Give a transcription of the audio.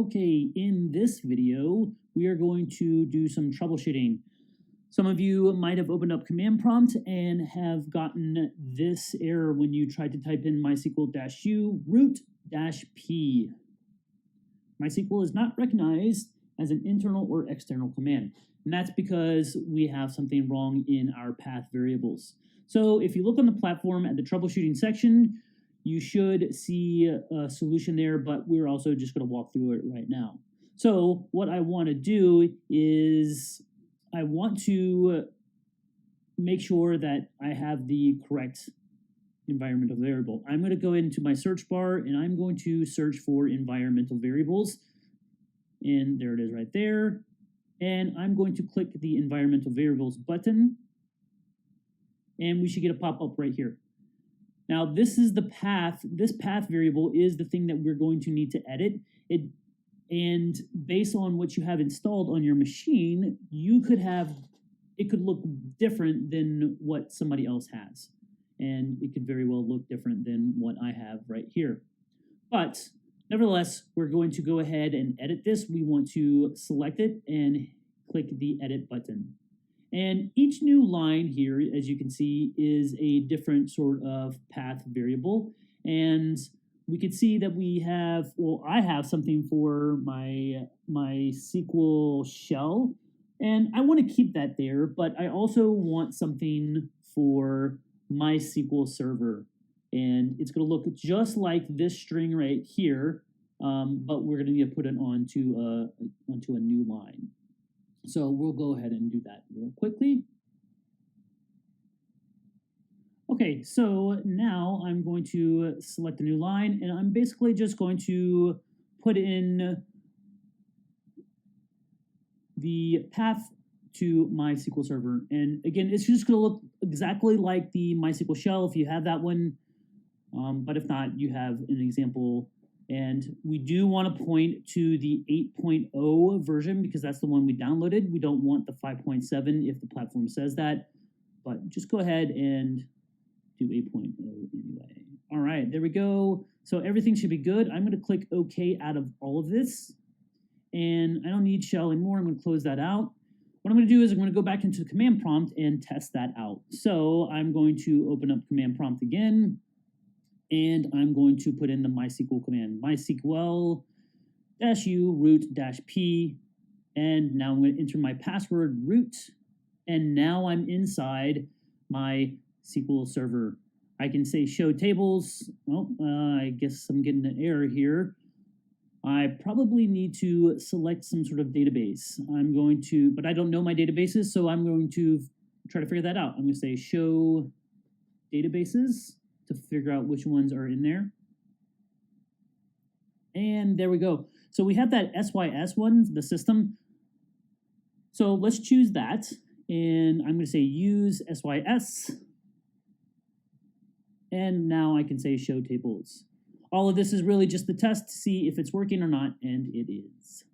Okay, in this video, we are going to do some troubleshooting. Some of you might have opened up command prompt and have gotten this error when you tried to type in mysql-u root-p. MySQL is not recognized as an internal or external command, and that's because we have something wrong in our path variables. So if you look on the platform at the troubleshooting section, you should see a solution there, but we're also just going to walk through it right now. So what I want to do is I want to make sure that I have the correct environmental variable. I'm going to go into my search bar and I'm going to search for environmental variables. And there it is right there. And I'm going to click the environmental variables button. And we should get a pop-up right here. Now, this is the path. This path variable is the thing that we're going to need to edit. And based on what you have installed on your machine, it could look different than what somebody else has. And it could very well look different than what I have right here. But nevertheless, we're going to go ahead and edit this. We want to select it and click the edit button. And each new line here, as you can see, is a different sort of path variable. And we can see that we have, well, I have something for my SQL shell. And I want to keep that there, but I also want something for my SQL server. And it's going to look just like this string right here, but we're going to need to put it onto a new line. So we'll go ahead and do that real quickly. Okay, so now I'm going to select a new line, and I'm basically just going to put in the path to my SQL server. And again, it's just going to look exactly like the MySQL shell if you have that one. But if not, you have an example. And we do want to point to the 8.0 version because that's the one we downloaded. We don't want the 5.7 if the platform says that. But just go ahead and do 8.0 anyway. All right, there we go. So everything should be good. I'm going to click OK out of all of this. And I don't need shell anymore. I'm going to close that out. What I'm going to do is I'm going to go back into the command prompt and test that out. So I'm going to open up command prompt again. And I'm going to put in the MySQL command, mysql-u root-p. And now I'm going to enter my password root. And now I'm inside my SQL server. I can say show tables. Well, I guess I'm getting an error here. I probably need to select some sort of database. But I don't know my databases, so I'm going to try to figure that out. I'm going to say show databases to figure out which ones are in there. And there we go. So we have that SYS one, the system. So let's choose that. And I'm going to say use SYS. And now I can say show tables. All of this is really just the test to see if it's working or not, and it is.